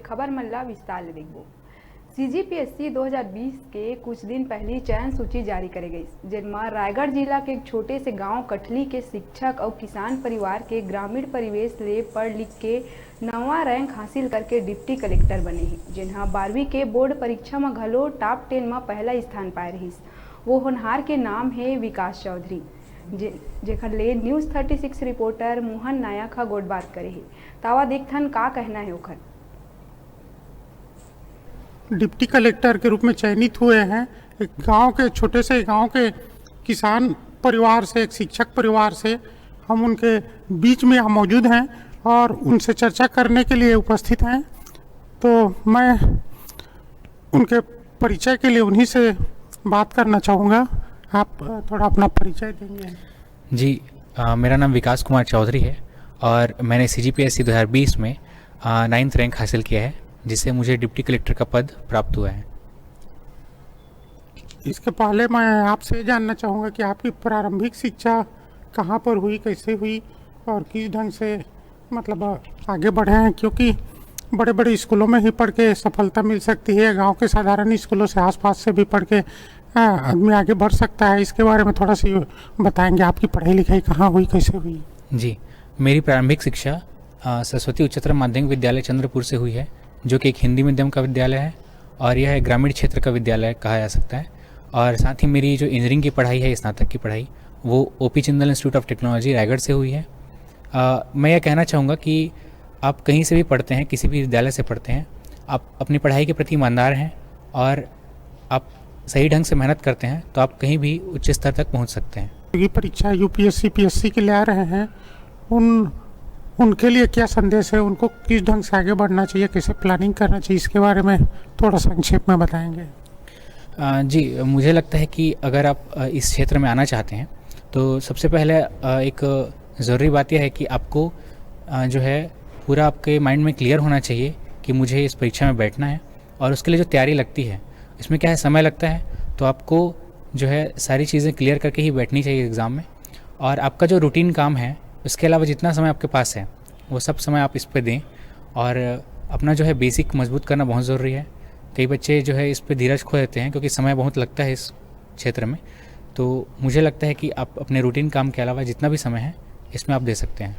खबर मल्ला विस्तार देखबो। सीजीपीएससी 2020 के कुछ दिन पहले चयन सूची जारी करे गई, जिनमें रायगढ़ जिला के एक छोटे से गांव कठली के शिक्षक और किसान परिवार के ग्रामीण परिवेश ले पढ़ लिख के 9वां रैंक हासिल करके डिप्टी कलेक्टर बने हैं, जिन्हें 12वीं के बोर्ड परीक्षा में घलो टॉप 10 में पहला स्थान पाए रहीस। वो होनहार के नाम है विकास चौधरी, जेखर ले न्यूज़ 36 रिपोर्टर मोहन नायक हा गोट बात करे है। तावा देखथन का कहना है ओखर। डिप्टी कलेक्टर के रूप में चयनित हुए हैं। एक गांव के छोटे से गांव के किसान परिवार से, एक शिक्षक परिवार से हम उनके बीच में हम मौजूद हैं और उनसे चर्चा करने के लिए उपस्थित हैं। तो मैं उनके परिचय के लिए उन्हीं से बात करना चाहूँगा। आप थोड़ा अपना परिचय देंगे? जी, मेरा नाम विकास कुमार चौधरी है और मैंने सीजीपीएससी 2020 में 9th रैंक हासिल किया है, जिससे मुझे डिप्टी कलेक्टर का पद प्राप्त हुआ है। इसके पहले मैं आपसे जानना चाहूँगा कि आपकी प्रारंभिक शिक्षा कहाँ पर हुई, कैसे हुई और किस ढंग से मतलब आगे बढ़े हैं, क्योंकि बड़े बड़े स्कूलों में ही पढ़ के सफलता मिल सकती है, गांव के साधारण स्कूलों से आसपास से भी पढ़ के आदमी आगे बढ़ सकता है। इसके बारे में थोड़ा सी बताएंगे, आपकी पढ़ाई लिखाई कहाँ हुई, कैसे हुई? जी, मेरी प्रारंभिक शिक्षा सरस्वती उच्चतर माध्यमिक विद्यालय चंद्रपुर से हुई है, जो कि एक हिंदी मीडियम का विद्यालय है और यह ग्रामीण क्षेत्र का विद्यालय कहा जा सकता है। और साथ ही मेरी जो इंजीनियरिंग की पढ़ाई है, स्नातक की पढ़ाई, वो OP Jindal institute of technology Raigarh से हुई है। मैं यह कहना चाहूँगा कि आप कहीं से भी पढ़ते हैं, किसी भी विद्यालय से पढ़ते हैं, आप अपनी पढ़ाई के प्रति ईमानदार हैं और आप सही ढंग से मेहनत करते हैं तो आप कहीं भी उच्च स्तर तक पहुँच सकते हैं। ये परीक्षा यूपीएससी पीएससी के लिए आ रहे हैं, उनके लिए क्या संदेश है? उनको किस ढंग से आगे बढ़ना चाहिए, कैसे प्लानिंग करना चाहिए, इसके बारे में थोड़ा संक्षेप में बताएंगे? जी, मुझे लगता है कि अगर आप इस क्षेत्र में आना चाहते हैं तो सबसे पहले एक ज़रूरी बात यह है कि आपको जो है पूरा आपके माइंड में क्लियर होना चाहिए कि मुझे इस परीक्षा में बैठना है। और उसके लिए जो तैयारी लगती है, इसमें क्या है, समय लगता है, तो आपको जो है सारी चीज़ें क्लियर करके ही बैठनी चाहिए एग्ज़ाम में। और आपका जो रूटीन काम है, उसके अलावा जितना समय आपके पास है वो सब समय आप इस पे दें और अपना जो है बेसिक मजबूत करना बहुत ज़रूरी है। कई बच्चे जो है इस पे धीरज खो देते हैं क्योंकि समय बहुत लगता है इस क्षेत्र में। तो मुझे लगता है कि आप अपने रूटीन काम के अलावा जितना भी समय है इसमें आप दे सकते हैं।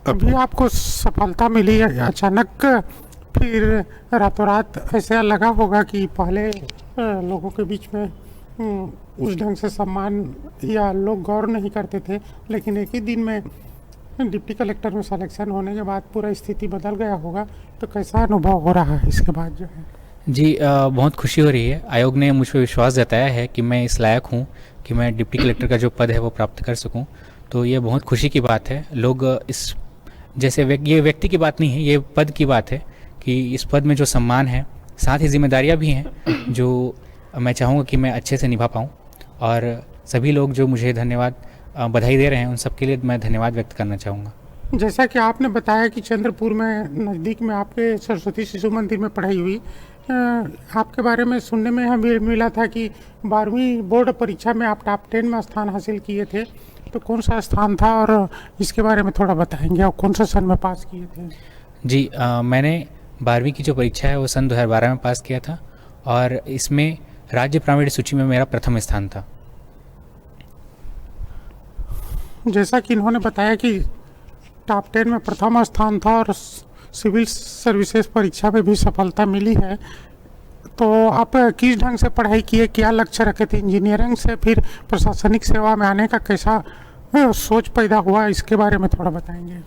अभी आपको सफलता मिली है अचानक, फिर रातों रात ऐसा लगा होगा कि पहले लोगों के बीच में उस ढंग से सम्मान या लोग गौर नहीं करते थे, लेकिन एक ही दिन में डिप्टी कलेक्टर में सिलेक्शन होने के बाद पूरा स्थिति बदल गया होगा। तो कैसा अनुभव हो रहा है इसके बाद जो है? जी, बहुत खुशी हो रही है। आयोग ने मुझ पर विश्वास जताया है कि मैं इस लायक हूँ कि मैं डिप्टी कलेक्टर का जो पद है वो प्राप्त कर सकूँ। तो ये बहुत खुशी की बात है। लोग इस जैसे ये व्यक्ति की बात नहीं है, ये पद की बात है कि इस पद में जो सम्मान है, साथ ही जिम्मेदारियाँ भी हैं जो मैं चाहूँगा कि मैं अच्छे से निभा पाऊँ। और सभी लोग जो मुझे धन्यवाद बधाई दे रहे हैं, उन सब के लिए मैं धन्यवाद व्यक्त करना चाहूँगा। जैसा कि आपने बताया कि चंद्रपुर में नज़दीक में आपके सरस्वती शिशु मंदिर में पढ़ाई हुई, आपके बारे में सुनने में हमें मिला था कि 12वीं बोर्ड परीक्षा में आप टॉप 10 में स्थान हासिल किए थे। तो कौन सा स्थान था और इसके बारे में थोड़ा बताएंगे, और कौन सा सन में पास किए थे? जी, मैंने 12वीं की जो परीक्षा है वो सन 2012 में पास किया था और इसमें राज्य प्रावीण्य सूची में मेरा प्रथम स्थान था। जैसा कि इन्होंने बताया कि टॉप 10 में प्रथम स्थान था और सिविल सर्विसेज परीक्षा में भी सफलता मिली है, तो आप किस ढंग से पढ़ाई किए, क्या लक्ष्य रखे थे? इंजीनियरिंग से फिर प्रशासनिक सेवा में आने का कैसा सोच पैदा हुआ, इसके बारे में थोड़ा बताएंगे?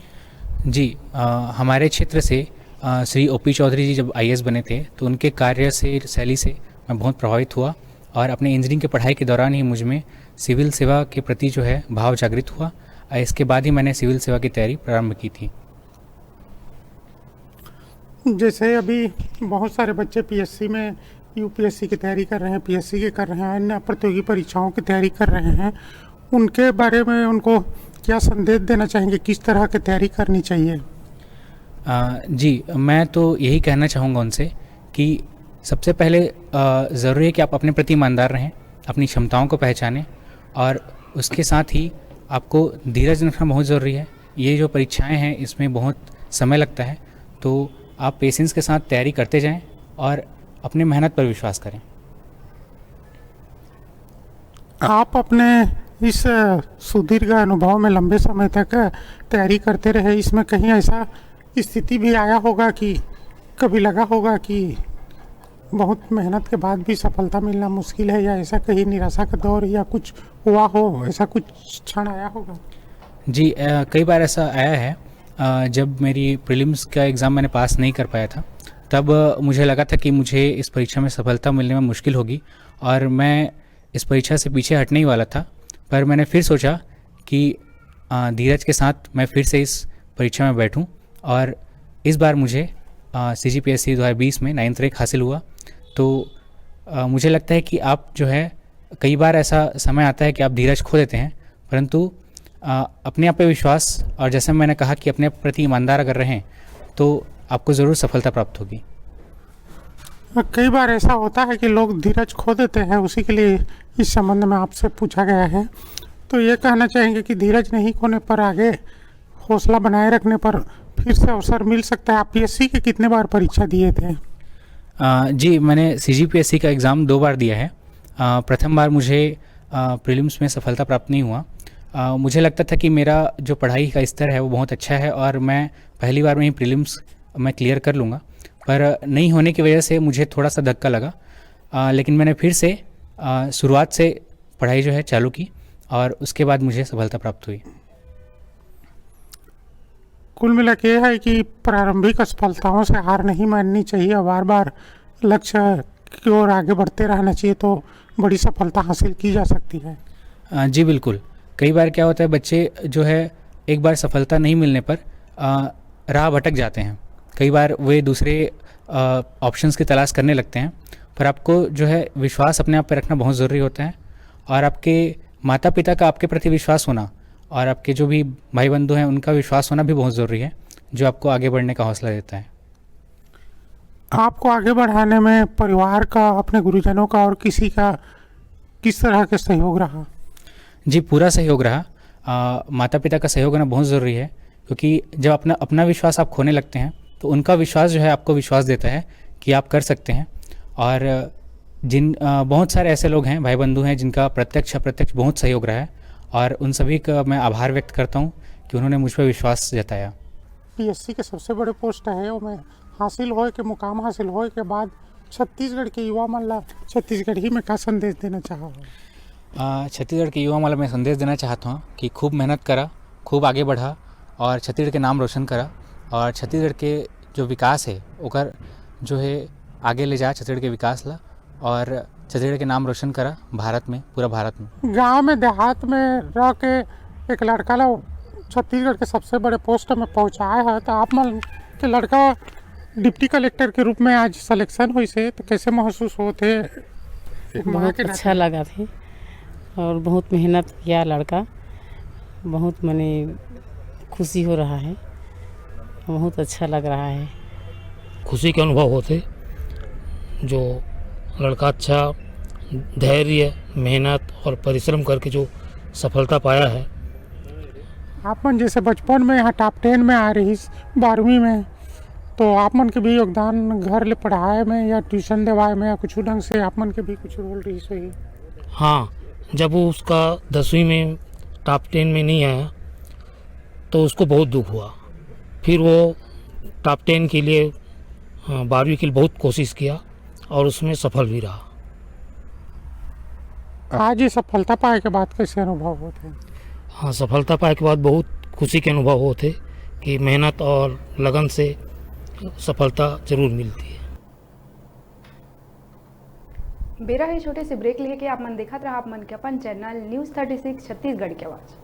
जी, हमारे क्षेत्र से श्री ओपी चौधरी जी जब आईएएस बने थे तो उनके कार्य से शैली से मैं बहुत प्रभावित हुआ और अपने इंजीनियरिंग की पढ़ाई के दौरान ही मुझ में सिविल सेवा के प्रति जो है भाव जागृत हुआ। इसके बाद ही मैंने सिविल सेवा की तैयारी प्रारंभ की थी। जैसे अभी बहुत सारे बच्चे पीएससी में यूपीएससी की तैयारी कर रहे हैं, पीएससी की कर रहे हैं, अन्य प्रतियोगी परीक्षाओं की तैयारी कर रहे हैं, उनके बारे में उनको क्या संदेश देना चाहेंगे, किस तरह की तैयारी करनी चाहिए? जी, मैं तो यही कहना चाहूँगा उनसे कि सबसे पहले ज़रूरी है कि आप अपने प्रति ईमानदार रहें, अपनी क्षमताओं को पहचानें और उसके साथ ही आपको धीरज रखना बहुत ज़रूरी है। ये जो परीक्षाएं हैं इसमें बहुत समय लगता है, तो आप पेशेंस के साथ तैयारी करते जाएं और अपने मेहनत पर विश्वास करें। आप अपने इस सुदीर्घ अनुभव में लंबे समय तक तैयारी करते रहे, इसमें कहीं ऐसा स्थिति भी आया होगा कि कभी लगा होगा कि बहुत मेहनत के बाद भी सफलता मिलना मुश्किल है, या ऐसा कहीं निराशा का दौर या कुछ हुआ हो, ऐसा कुछ क्षण आया होगा? जी कई बार ऐसा आया है। जब मेरी प्रीलिम्स का एग्ज़ाम मैंने पास नहीं कर पाया था, तब मुझे लगा था कि मुझे इस परीक्षा में सफलता मिलने में मुश्किल होगी और मैं इस परीक्षा से पीछे हटने ही वाला था। पर मैंने फिर सोचा कि धीरज के साथ मैं फिर से इस परीक्षा में बैठूं और इस बार मुझे CGPSC 2020 में 9th रैंक हासिल हुआ। तो मुझे लगता है कि आप जो है, कई बार ऐसा समय आता है कि आप धीरज खो देते हैं, परंतु अपने आप पे विश्वास और जैसे मैंने कहा कि अपने प्रति ईमानदार अगर रहें तो आपको ज़रूर सफलता प्राप्त होगी। कई बार ऐसा होता है कि लोग धीरज खो देते हैं, उसी के लिए इस संबंध में आपसे पूछा गया है। तो ये कहना चाहेंगे कि धीरज नहीं खोने पर, आगे हौसला बनाए रखने पर फिर से अवसर मिल सकता है। आप PSC के कितने बार परीक्षा दिए थे? जी मैंने CGPSC का एग्ज़ाम 2 बार दिया है। प्रथम बार मुझे प्रीलिम्स में सफलता प्राप्त नहीं हुआ। मुझे लगता था कि मेरा जो पढ़ाई का स्तर है वो बहुत अच्छा है और मैं पहली बार में ही प्रीलिम्स मैं क्लियर कर लूँगा, पर नहीं होने की वजह से मुझे थोड़ा सा धक्का लगा। लेकिन मैंने फिर से शुरुआत से पढ़ाई जो है चालू की और उसके बाद मुझे सफलता प्राप्त हुई। कुल मिला के यह है कि प्रारंभिक असफलताओं से हार नहीं माननी चाहिए, बार बार लक्ष्य की ओर आगे बढ़ते रहना चाहिए, तो बड़ी सफलता हासिल की जा सकती है। जी बिल्कुल। कई बार क्या होता है, बच्चे जो है एक बार सफलता नहीं मिलने पर राह भटक जाते हैं। कई बार वे दूसरे ऑप्शंस की तलाश करने लगते हैं, पर आपको जो है विश्वास अपने आप पे रखना बहुत ज़रूरी होता है और आपके माता पिता का आपके प्रति विश्वास होना और आपके जो भी भाई बंधु हैं उनका विश्वास होना भी बहुत ज़रूरी है, जो आपको आगे बढ़ने का हौसला देता है। आपको आगे बढ़ाने में परिवार का, अपने गुरुजनों का और किसी का किस तरह का सहयोग रहा? जी पूरा सहयोग रहा। माता पिता का सहयोग होना बहुत ज़रूरी है, क्योंकि जब अपना विश्वास आप खोने लगते हैं तो उनका विश्वास जो है आपको विश्वास देता है कि आप कर सकते हैं। और बहुत सारे ऐसे लोग हैं, भाई बंधु हैं, जिनका प्रत्यक्ष अप्रत्यक्ष बहुत सहयोग रहा है और उन सभी का मैं आभार व्यक्त करता हूँ कि उन्होंने मुझ पर विश्वास जताया। PSC के सबसे बड़े पोस्ट है वो में हासिल होए के मुकाम हासिल होए के बाद छत्तीसगढ़ के युवा मन ला छत्तीसगढ़ ही में का संदेश देना चाहो? छत्तीसगढ़ के युवा वाला मैं संदेश देना चाहता हूँ कि खूब मेहनत करा, खूब आगे बढ़ा और छत्तीसगढ़ के नाम रोशन करा और छत्तीसगढ़ के जो विकास है ओकर जो है आगे ले जा, छत्तीसगढ़ के विकास ला और छत्तीसगढ़ के नाम रोशन करा भारत में, पूरा भारत में। गांव में देहात में रह के एक लड़का ला छत्तीसगढ़ के सबसे बड़े पोस्ट में पहुंचाया है, तो आप मन के लड़का डिप्टी कलेक्टर के रूप में आज सिलेक्शन हुई से, तो कैसे महसूस होते? बहुत अच्छा लगा थे और बहुत मेहनत किया लड़का, बहुत मने खुशी हो रहा है, बहुत अच्छा लग रहा है। खुशी के अनुभव होते, जो लड़का अच्छा धैर्य, मेहनत और परिश्रम करके जो सफलता पाया है। आप मन जैसे बचपन में यहाँ टॉप 10 में आ रही 12वीं में, तो आप मन के भी योगदान घर ले पढ़ाए में या ट्यूशन देवाए में या कुछ ढंग से आप मन के भी कुछ रोल रही सही? हाँ, जब वो उसका 10वीं में टॉप 10 में नहीं आया तो उसको बहुत दुख हुआ। फिर वो टॉप 10 के लिए 12वीं के लिए बहुत कोशिश किया और उसमें सफल भी रहा। आज ये सफलता पाए के बाद कैसे अनुभव होते? हाँ, सफलता पाए के बाद बहुत खुशी के अनुभव होते कि मेहनत और लगन से सफलता जरूर मिलती है। बेरा है छोटे से ब्रेक लेके आप मन देखत रहा, आप मन के अपन चैनल न्यूज़ 36 छत्तीसगढ़ के आवाज़।